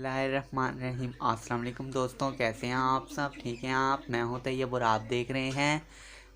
बिस्मिल्लाहिर्रहमानिर्रहीम। अस्सलाम वालेकुम दोस्तों, कैसे हैं आप सब? ठीक हैं आप? मैं हूं तैयब और आप देख रहे हैं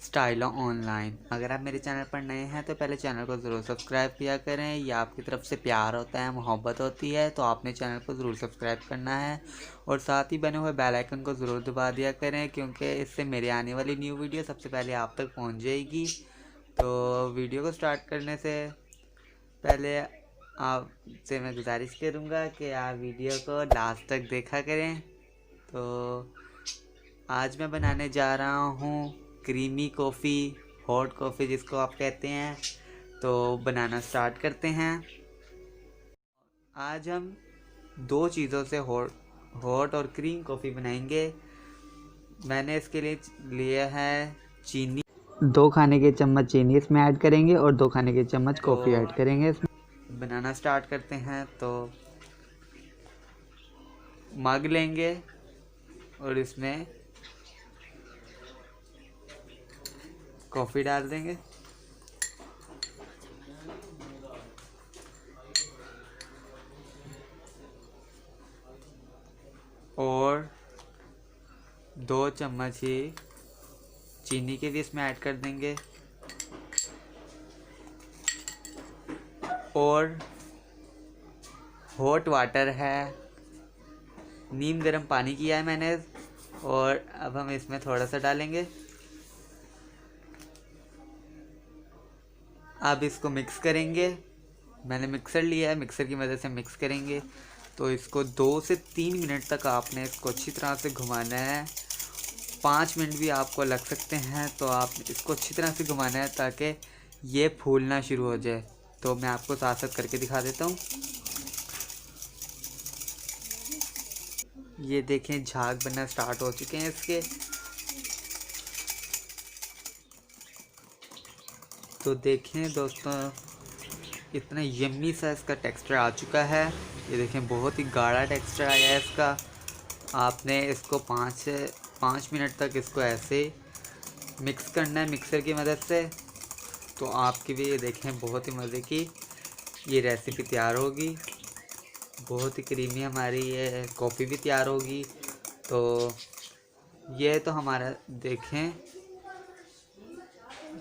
स्टाइलो ऑनलाइन। अगर आप मेरे चैनल पर नए हैं तो पहले चैनल को ज़रूर सब्सक्राइब किया करें। ये आपकी तरफ से प्यार होता है, मोहब्बत होती है, तो आपने चैनल को ज़रूर सब्सक्राइब करना है और साथ ही बने हुए बेल आइकन को ज़रूर दबा दिया करें, क्योंकि इससे मेरे आने वाली न्यू वीडियो सबसे पहले आप तक पहुँच जाएगी। तो वीडियो को स्टार्ट करने से पहले आपसे मैं गुजारिश करूँगा कि आप वीडियो को लास्ट तक देखा करें। तो आज मैं बनाने जा रहा हूँ क्रीमी कॉफ़ी, हॉट कॉफ़ी जिसको आप कहते हैं। तो बनाना स्टार्ट करते हैं। आज हम दो चीज़ों से हॉट और क्रीम कॉफ़ी बनाएंगे। मैंने इसके लिए लिया है चीनी, 2 खाने के चम्मच चीनी इसमें ऐड करेंगे और 2 खाने के चम्मच कॉफ़ी ऐड करेंगे इसमें। बनाना स्टार्ट करते हैं। तो मग लेंगे और इसमें कॉफ़ी डाल देंगे और 2 चम्मच ही चीनी के भी इसमें ऐड कर देंगे और हॉट वाटर है, नीम गर्म पानी किया है मैंने, और अब हम इसमें थोड़ा सा डालेंगे। अब इसको मिक्स करेंगे। मैंने मिक्सर लिया है, मिक्सर की मदद से मिक्स करेंगे। तो इसको 2 से 3 मिनट तक आपने इसको अच्छी तरह से घुमाना है। 5 मिनट भी आपको लग सकते हैं। तो आप इसको अच्छी तरह से घुमाना है ताकि ये फूलना शुरू हो जाए। तो मैं आपको साथ साथ करके दिखा देता हूँ। ये देखें, झाग बनना स्टार्ट हो चुके हैं इसके। तो देखें दोस्तों, इतना यम्मी सा इसका टेक्सचर आ चुका है। ये देखें, बहुत ही गाढ़ा टेक्सचर आया है इसका। आपने इसको 5 मिनट तक इसको ऐसे मिक्स करना है मिक्सर की मदद से। तो आपकी भी ये देखें बहुत ही मज़े की ये रेसिपी तैयार होगी। बहुत ही क्रीमी हमारी ये कॉफ़ी भी तैयार होगी। तो ये तो हमारा देखें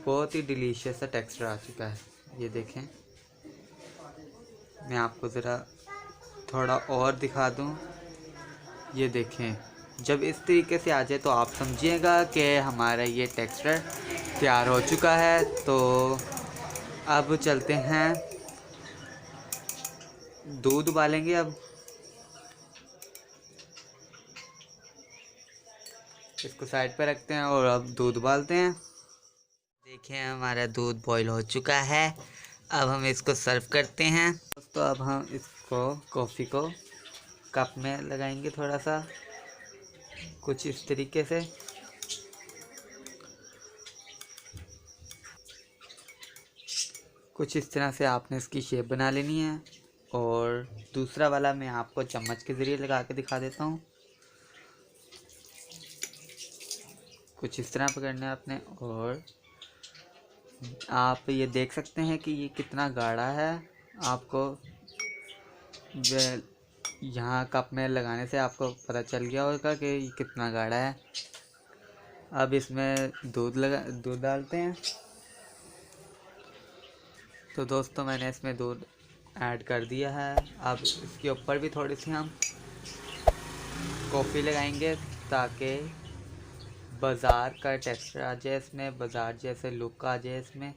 बहुत ही डिलीशियस सा टेक्सचर आ चुका है। ये देखें, मैं आपको ज़रा थोड़ा और दिखा दूं। ये देखें, जब इस तरीके से आ जाए तो आप समझिएगा कि हमारा ये टेक्सचर तैयार हो चुका है। तो अब चलते हैं, दूध उबालेंगे। अब इसको साइड पर रखते हैं और अब दूध उबालते हैं। देखें, हमारा दूध बॉईल हो चुका है। अब हम इसको सर्व करते हैं। तो अब हम इसको कॉफ़ी को कप में लगाएंगे, थोड़ा सा कुछ इस तरीके से। कुछ इस तरह से आपने इसकी शेप बना लेनी है। और दूसरा वाला मैं आपको चम्मच के ज़रिए लगा के दिखा देता हूँ। कुछ इस तरह पकड़ना है आपने और आप ये देख सकते हैं कि ये कितना गाढ़ा है। आपको यहाँ कप में लगाने से आपको पता चल गया होगा कि ये कितना गाढ़ा है। अब इसमें दूध डालते हैं। तो दोस्तों, मैंने इसमें दूध ऐड कर दिया है। अब इसके ऊपर भी थोड़ी सी हम कॉफ़ी लगाएंगे ताकि बाज़ार का टेक्सचर आ जाए इसमें, बाज़ार जैसे लुक आ जाए इसमें।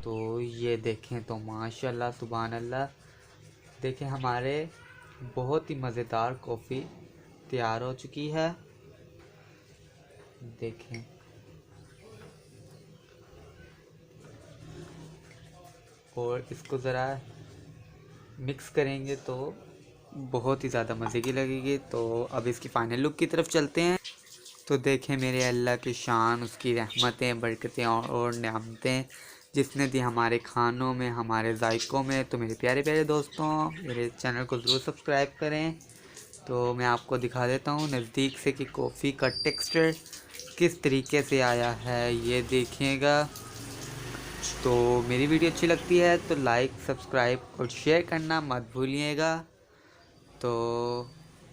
तो ये देखें, तो माशाल्लाह सुभान अल्लाह, देखें हमारे बहुत ही मज़ेदार कॉफ़ी तैयार हो चुकी है। देखें, और इसको ज़रा मिक्स करेंगे तो बहुत ही ज़्यादा मज़े की लगेगी। तो अब इसकी फ़ाइनल लुक की तरफ चलते हैं। तो देखें, मेरे अल्लाह की शान, उसकी रहमतें, बरकतें और नेमतें जिसने दी हमारे खानों में, हमारे जायकों में। तो मेरे प्यारे प्यारे दोस्तों, मेरे चैनल को ज़रूर सब्सक्राइब करें। तो मैं आपको दिखा देता हूँ नज़दीक से कि कॉफ़ी का टेक्सचर किस तरीके से आया है, ये देखिएगा। तो मेरी वीडियो अच्छी लगती है तो लाइक, सब्सक्राइब और शेयर करना मत भूलिएगा। तो